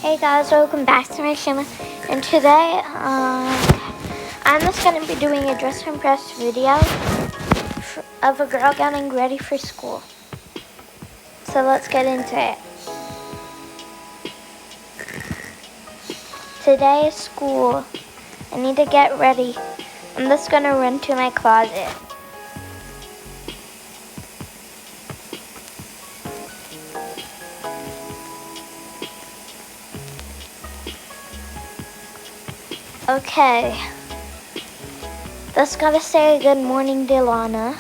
Hey guys, welcome back to my channel. And today, I'm just going to be doing a dress and press video of a girl getting ready for school. So let's get into it. Today is school. I need to get ready. I'm just going to run to my closet. Okay, just gotta say good morning to Lana.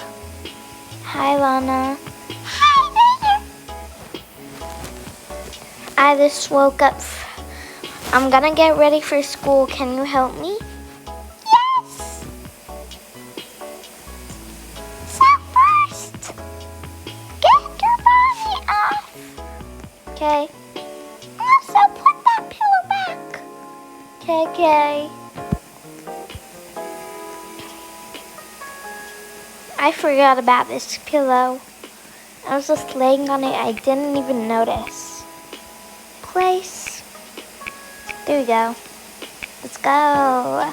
Hi, Lana. Hi, there. I just woke up. I'm gonna get ready for school. Can you help me? Yes. So first, get your body off. Okay. Also, put that pillow back. Okay. I forgot about this pillow. I was just laying on it. I didn't even notice. Place. There we go. Let's go.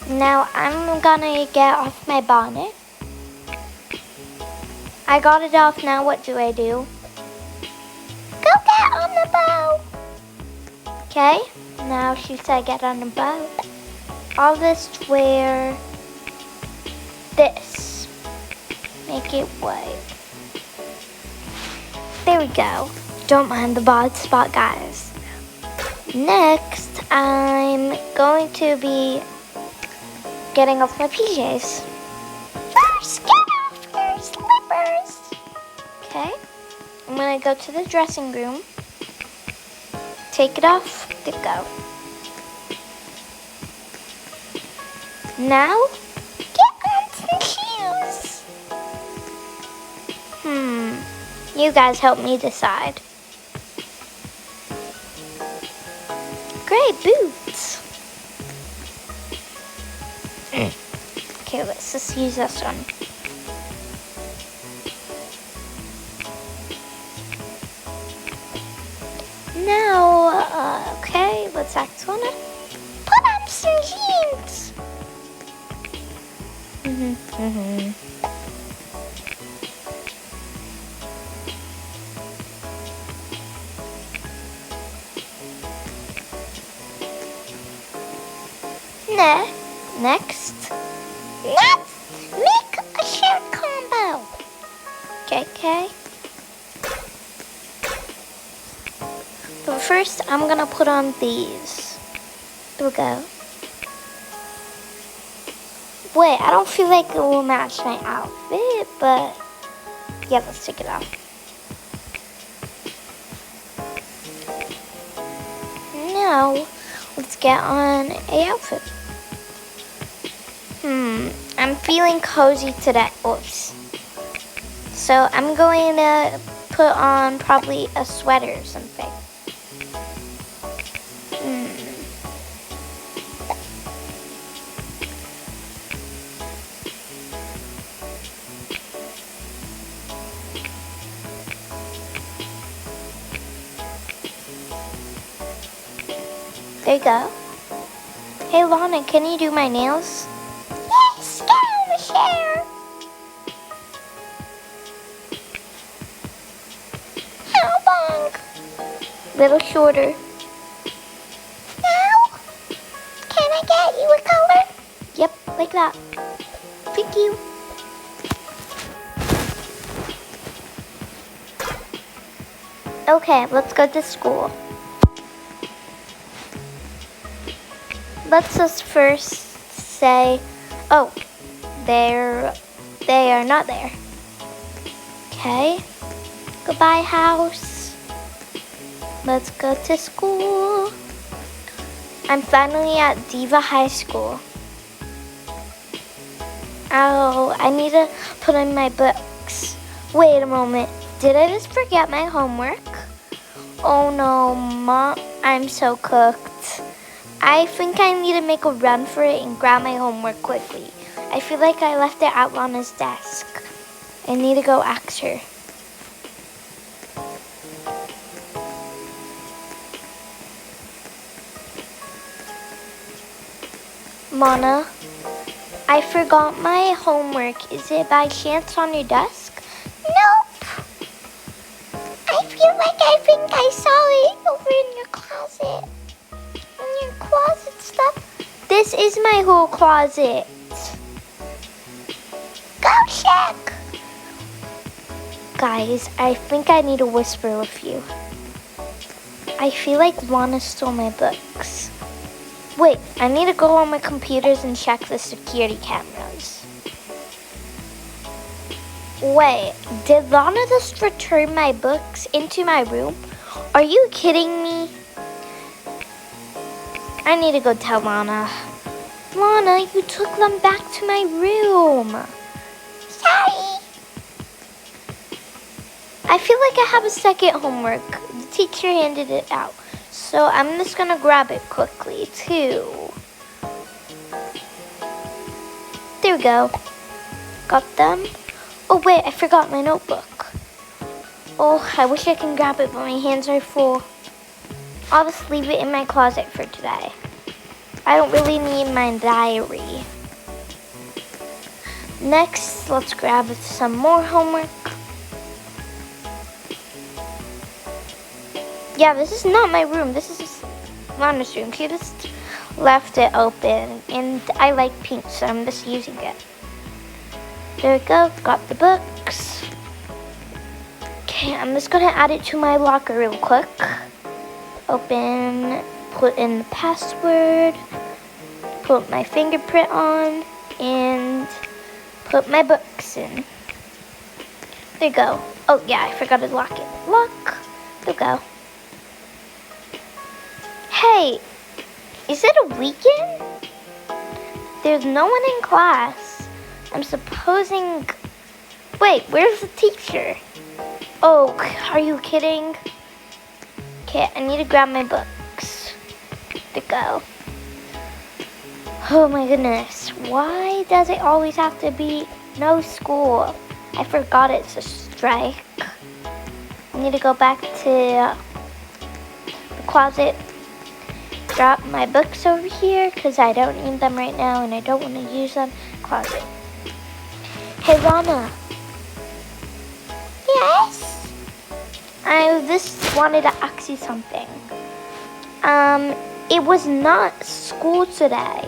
Now I'm gonna get off my bonnet. I got it off. Now what do I do? Go get on the bow. Okay, now she said get on the bow. I'll just wear this. Make it white. There we go. Don't mind the bald spot, guys. Next, I'm going to be getting off my PJs. First, get off your slippers. Okay. I'm gonna go to the dressing room, take it off, to go. Now, get on some shoes. You guys help me decide. Great boots. Okay, let's just use this one. Now, okay, what's next one? Put up some jeans. Next, let's make a shirt combo. Okay. But first, I'm gonna put on these. There we go. Wait, I don't feel like it will match my outfit, but yeah, let's take it off. Now, let's get on a outfit. I'm feeling cozy today. Oops. So I'm going to put on probably a sweater or something. There you go. Hey Lana, can you do my nails? Yes, get on the chair. How long? Little shorter. Now, can I get you a color? Yep, like that. Thank you. Okay, let's go to school. Let's just first say, oh, they are not there. Okay, goodbye house. Let's go to school. I'm finally at Diva High School. Oh, I need to put in my books. Wait a moment, did I just forget my homework? Oh no, Mom, I'm so cooked. I think I need to make a run for it and grab my homework quickly. I feel like I left it at Lana's desk. I need to go ask her. Mona, I forgot my homework. Is it by chance on your desk? Nope. I think I saw it over in your closet. In your closet stuff. This is my whole closet. Go check. Guys, I think I need to whisper with you. I feel like Lana stole my books. Wait, I need to go on my computers and check the security cameras. Wait, did Lana just return my books into my room? Are you kidding me? I need to go tell Lana. Lana, you took them back to my room. Sorry. I feel like I have a second homework. The teacher handed it out. So I'm just gonna grab it quickly too. There we go. Got them. Oh wait, I forgot my notebook. Oh, I wish I can grab it, but my hands are full. I'll just leave it in my closet for today. I don't really need my diary. Next, let's grab some more homework. Yeah, this is not my room. This is Lana's room. She just left it open, and I like pink, so I'm just using it. There we go. Got the books. Okay, I'm just gonna add it to my locker real quick. Open, put in the password, put my fingerprint on, and put my books in. There you go. Oh yeah, I forgot to lock it. Lock. There we go. Hey, is it a weekend? There's no one in class. I'm supposing... Wait, where's the teacher? Oh, are you kidding? Okay, I need to grab my books. There we go. Oh my goodness. Why does it always have to be no school? I forgot it's a strike. I need to go back to the closet. Drop my books over here because I don't need them right now and I don't want to use them. Closet. Hey Lana. Yes? I just wanted to ask you something. It was not school today.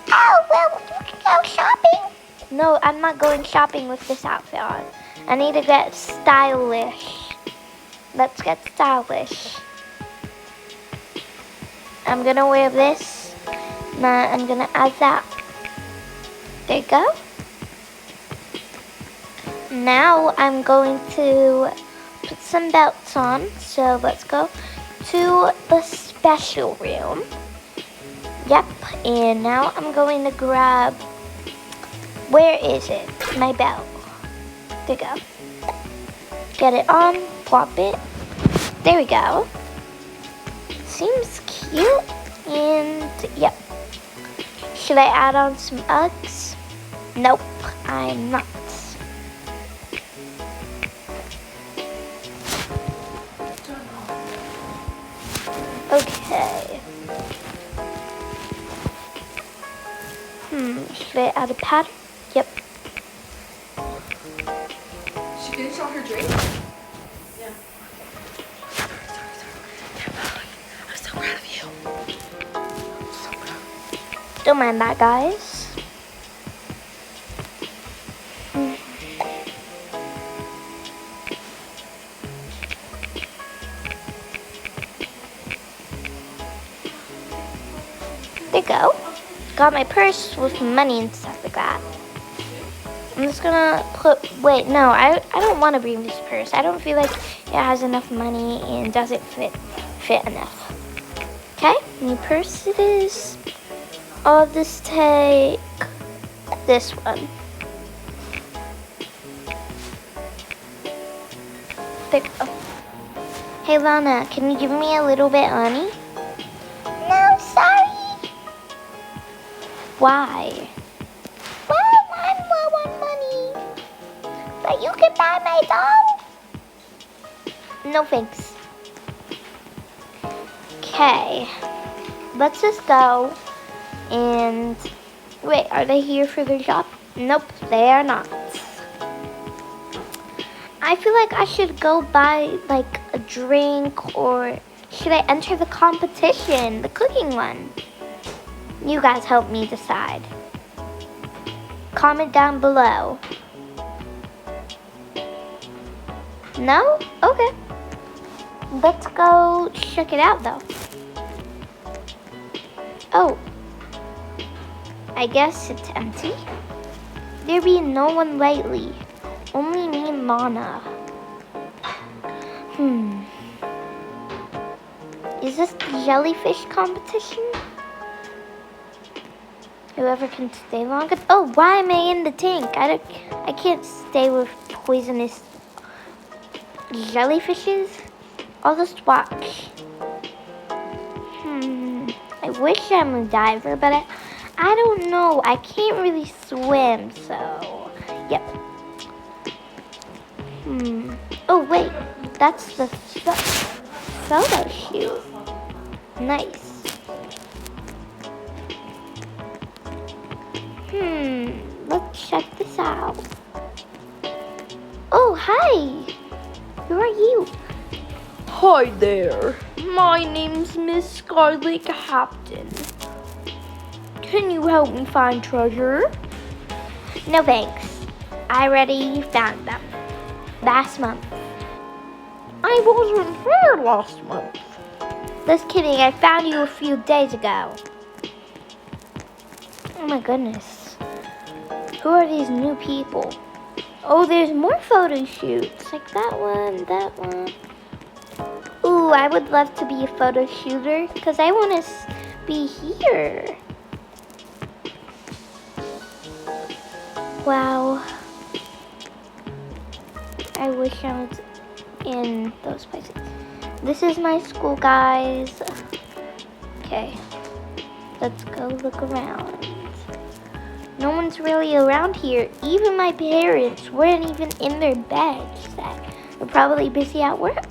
Oh, well, you can go shopping. No, I'm not going shopping with this outfit on. I need to get stylish. Let's get stylish. I'm gonna wear this. Now I'm gonna add that. There you go. Now I'm going to put some belts on. So let's go to the special room. Yep, and now I'm going to grab, where is it? My belt. There you go. Get it on, plop it. There we go. Seems cute, and yep. Should I add on some Uggs? Nope, I'm not. Okay. Should I add a pattern? Yep. She finished all her drink? Yeah. I'm so proud of you. So proud. Don't mind that, guys. There you go. Got my purse with money and stuff like that. I'm just gonna wait, no, I don't want to bring this purse. I don't feel like it has enough money and doesn't fit enough. Okay, new purse it is. I'll just take this one. There you go. Hey Lana, can you give me a little bit, honey? No, sorry. Why? Well, I'm low on money. But you can buy my doll? No thanks. Okay. Let's just go and... Wait, are they here for their job? Nope, they are not. I feel like I should go buy like a drink, or should I enter the competition, the cooking one? You guys help me decide. Comment down below. No? Okay. Let's go check it out though. Oh. I guess it's empty. There be no one lately. Only me and Lana. Is this the jellyfish competition? Whoever can stay longer. Oh, why am I in the tank? I can't stay with poisonous jellyfishes. I'll just watch. I wish I'm a diver, but I don't know. I can't really swim, so yep. Oh wait, that's the photo shoot. Nice. Let's check this out. Oh, hi. Who are you? Hi there. My name's Miss Scarlet Captain. Can you help me find treasure? No thanks. I already found them. Last month. I wasn't here last month. Just kidding, I found you a few days ago. Oh my goodness. Who are these new people? Oh, there's more photo shoots. Like that one, that one. Ooh, I would love to be a photo shooter because I want to be here. Wow. I wish I was in those places. This is my school, guys. Okay. Let's go look around. No one's really around here. Even my parents weren't even in their beds. They're probably busy at work.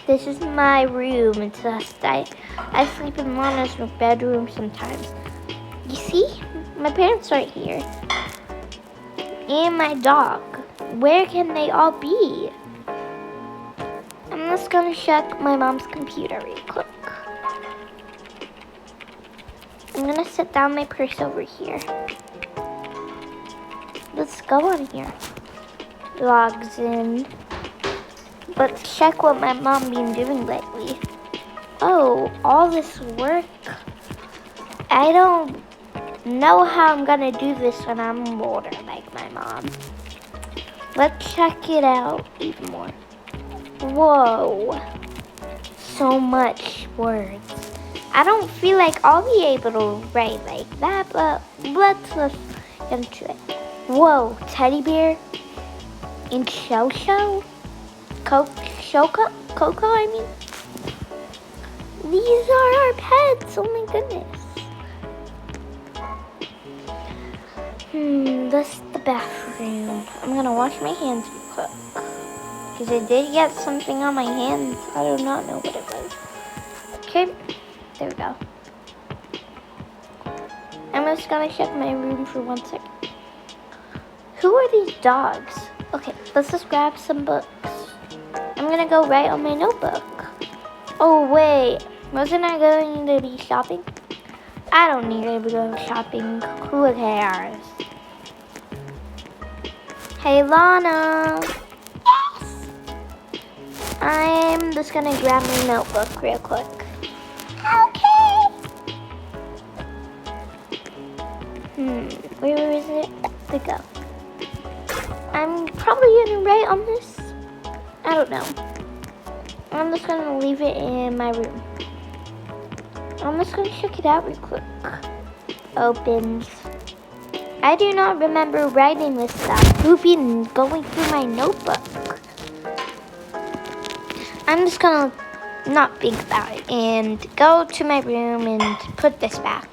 This is my room. It's just I sleep in Lana's bedroom sometimes. You see? My parents aren't here. And my dog. Where can they all be? I'm just gonna check my mom's computer real quick. I'm gonna set down my purse over here. Let's go on here. Logs in. Let's check what my mom been doing lately. Oh, all this work. I don't know how I'm gonna do this when I'm older like my mom. Let's check it out even more. Whoa. So much words. I don't feel like I'll be able to write like that, but let's get into it. Whoa, teddy bear and Coco, I mean. These are our pets, oh my goodness. This is the bathroom. I'm gonna wash my hands real quick. Because I did get something on my hands. I do not know what it was. Okay, there we go. I'm just gonna check my room for 1 second. Who are these dogs? Okay, let's just grab some books. I'm gonna go write on my notebook. Oh wait, wasn't I going to be shopping? I don't need to go shopping. Who cares? Hey Lana. Yes. I'm just gonna grab my notebook real quick. Okay. Where is it? There we go. I'm probably gonna write on this. I don't know. I'm just gonna leave it in my room. I'm just gonna check it out real quick. Opens. I do not remember writing this stuff. Who've been going through my notebook? I'm just gonna not think about it and go to my room and put this back.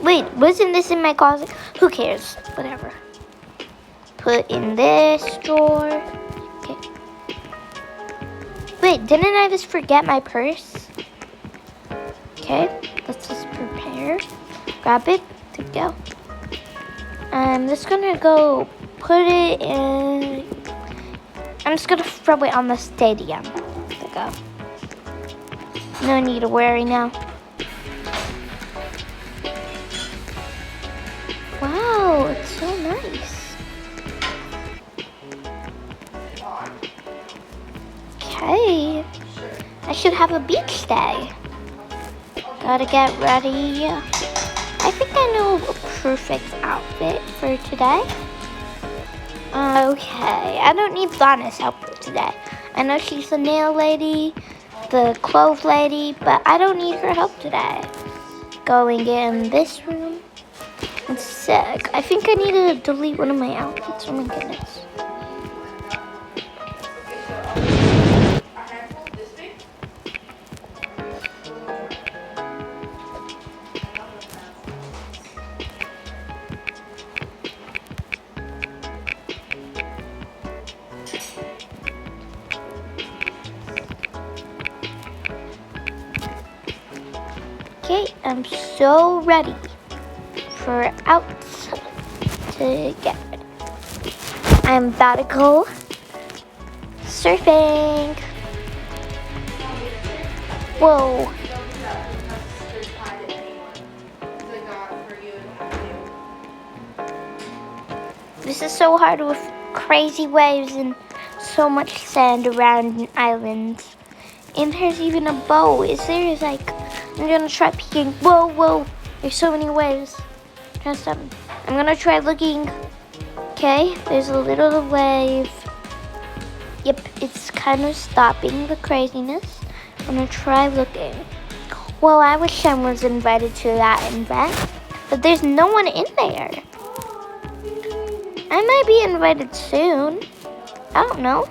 Wait, wasn't this in my closet? Who cares? Whatever. Put in this drawer. Okay. Wait, didn't I just forget my purse? Okay, let's just prepare. Grab it. To go. I'm just gonna go put it in. I'm just gonna throw it on the stadium. There we go. No need to worry now. Wow, it's so nice. Okay. I should have a beach day. Gotta get ready. I think I know a perfect outfit for today. Okay, I don't need Donna's help today. I know she's the nail lady, the clothes lady, but I don't need her help today. Going in this room. It's sick. I think I need to delete one of my outfits. Oh my goodness. Okay, I'm so ready for out to get ready. I'm about to go surfing. Whoa. This is so hard with crazy waves and so much sand around an island. And there's even a bow. I'm gonna try peeking. Whoa, whoa. There's so many waves. I'm gonna try looking. Okay, there's a little wave. Yep, it's kind of stopping the craziness. I'm gonna try looking. Well, I wish I was invited to that event, but there's no one in there. I might be invited soon. I don't know.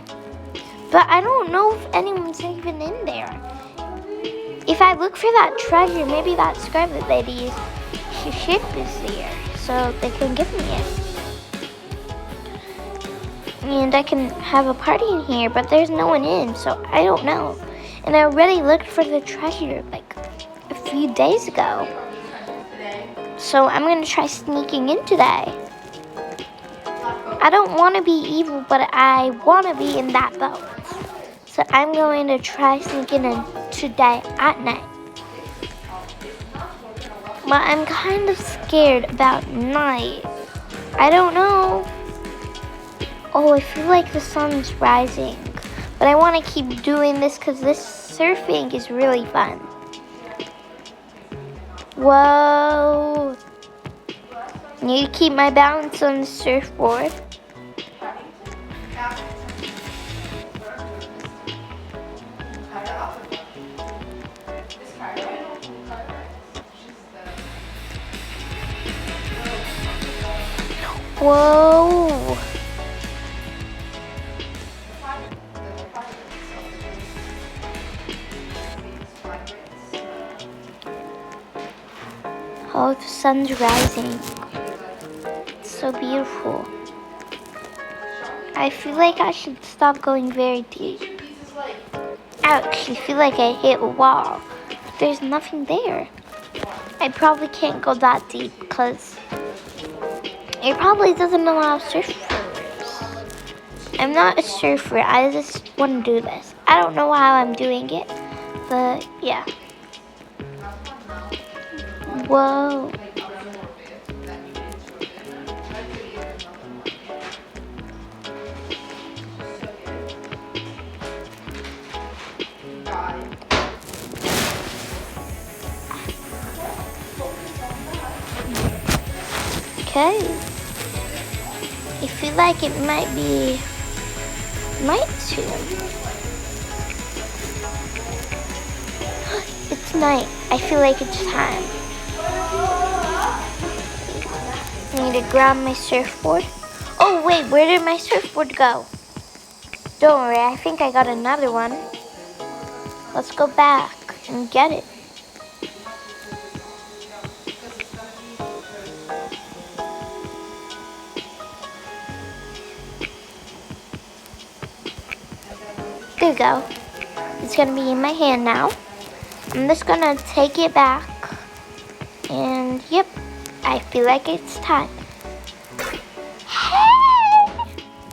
But I don't know if anyone's even in there. If I look for that treasure, maybe that Scarlet Lady's ship is there, so they can give me it. And I can have a party in here, but there's no one in, so I don't know. And I already looked for the treasure like a few days ago. So I'm gonna try sneaking in today. I don't want to be evil, but I want to be in that boat. So I'm going to try sneaking in today at night. But I'm kind of scared about night. I don't know. Oh, I feel like the sun's rising. But I want to keep doing this because this surfing is really fun. Whoa. I need to keep my balance on the surfboard. Whoa. Oh, the sun's rising. It's so beautiful. I feel like I should stop going very deep. Ouch, I feel like I hit a wall. But there's nothing there. I probably can't go that deep because it probably doesn't allow surfers. I'm not a surfer, I just want to do this. I don't know how I'm doing it, but yeah. Whoa. Okay. I feel like it might be night soon. It's night. I feel like it's time. I need to grab my surfboard. Oh wait, where did my surfboard go? Don't worry, I think I got another one. Let's go back and get it. you go. It's gonna be in my hand now. I'm just gonna take it back. And yep, I feel like it's time. Hey!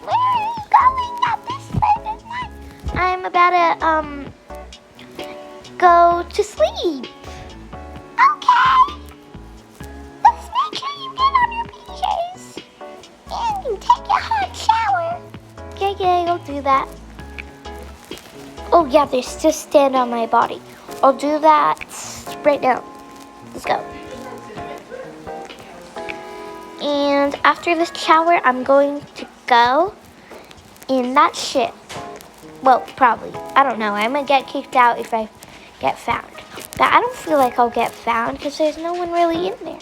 Where are you going at this late at night? I'm about to go to sleep. Okay. Let's make sure you get on your PJs. And you take a hot shower. Okay, I'll do that. Oh yeah, there's just stand on my body. I'll do that right now. Let's go. And after this shower, I'm going to go in that ship. Well, probably. I don't know. I might get kicked out if I get found. But I don't feel like I'll get found because there's no one really in there.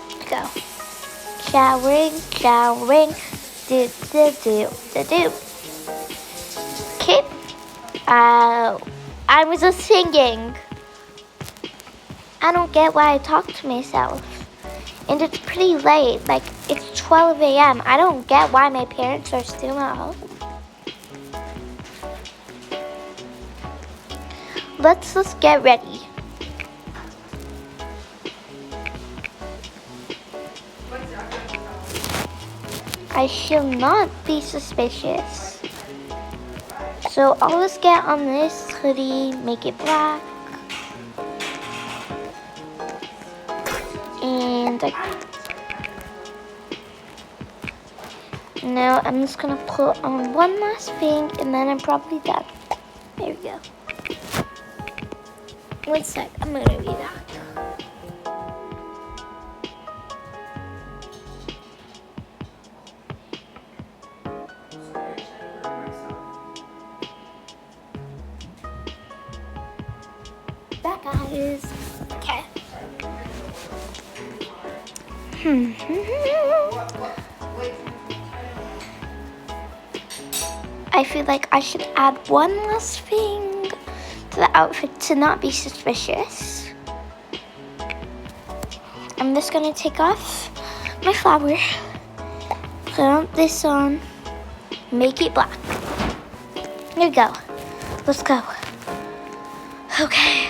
Let's go. Showering, showering. Do, do, do, do, do. Okay. I was just singing. I don't get why I talk to myself. And it's pretty late. Like, it's 12 a.m. I don't get why my parents are still at home. Let's just get ready. I shall not be suspicious. So I'll just get on this hoodie, make it black. And now I'm just gonna put on one last thing and then I'm probably done. There we go. 1 sec, I'm gonna be back. Back, guys. Okay. I feel like I should add one last thing to the outfit to not be suspicious. I'm just gonna take off my flower, put this on, make it black. There we go. Let's go. Okay.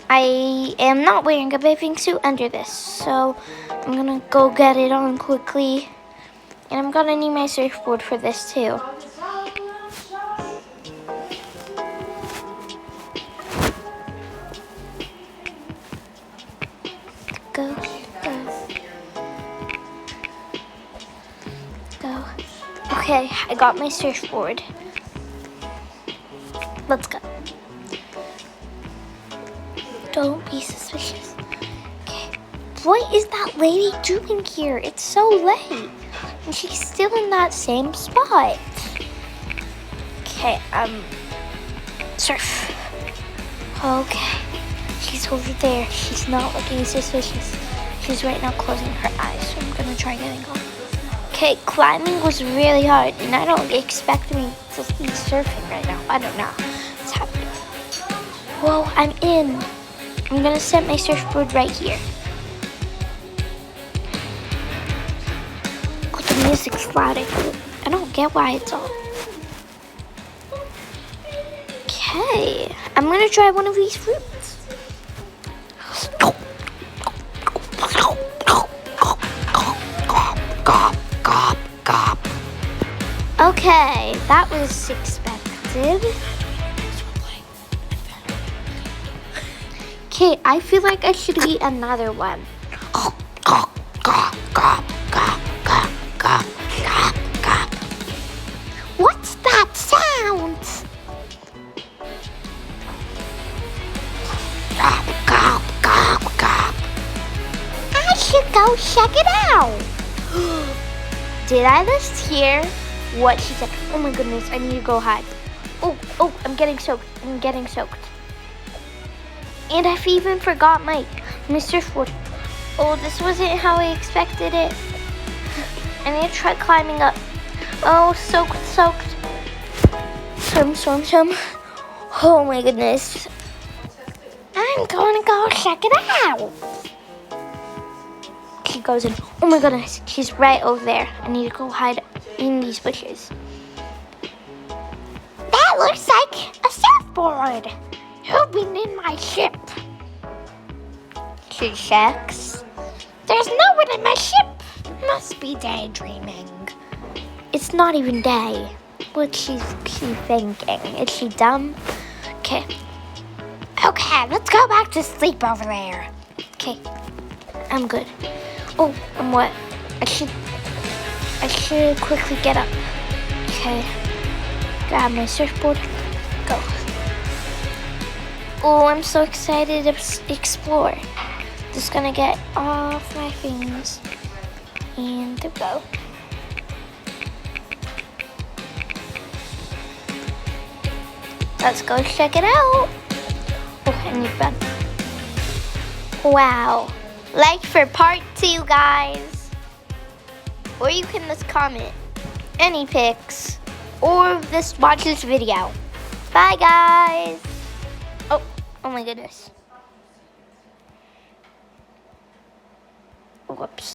I am not wearing a bathing suit under this, so I'm gonna go get it on quickly. And I'm gonna need my surfboard for this too. Go, go, go. Okay, I got my surfboard. Let's go. Don't be suspicious. Okay. What is that lady doing here? It's so late. And she's still in that same spot. Okay, surf. Okay. She's over there. She's not looking suspicious. She's right now closing her eyes, so I'm gonna try getting on. Okay, climbing was really hard, and I don't expect me to be surfing right now. I don't know what's happening. Whoa, I'm in. I'm gonna set my surfboard right here. Oh, the music's loud. I don't get why it's on. Okay, I'm gonna try one of these fruits. Okay, that was expected. Okay, I feel like I should eat another one. What's that sound? I should go check it out. Did I just hear what she said? Oh my goodness, I need to go hide. Oh, I'm getting soaked. And I've even forgot my surfboard. Oh, this wasn't how I expected it. I need to try climbing up. Oh, soaked. Swim. Oh my goodness. I'm gonna go check it out. she goes in. Oh my goodness, she's right over there. I need to go hide in these bushes. That looks like a surfboard. Who's been in my ship? She checks. There's no one in my ship. Must be daydreaming. It's not even day. What's she thinking? Is she dumb? Okay. Okay, let's go back to sleep over there. Okay, I'm good. Oh, I'm wet. I should quickly get up. Okay, grab my surfboard. Go. Oh, I'm so excited to explore. Just gonna get off my things and to go. Let's go check it out. Oh, I need bed. Wow. Like for part 2, guys. Or you can just comment any pics or just watch this video. Bye, guys. Oh my goodness. Whoops.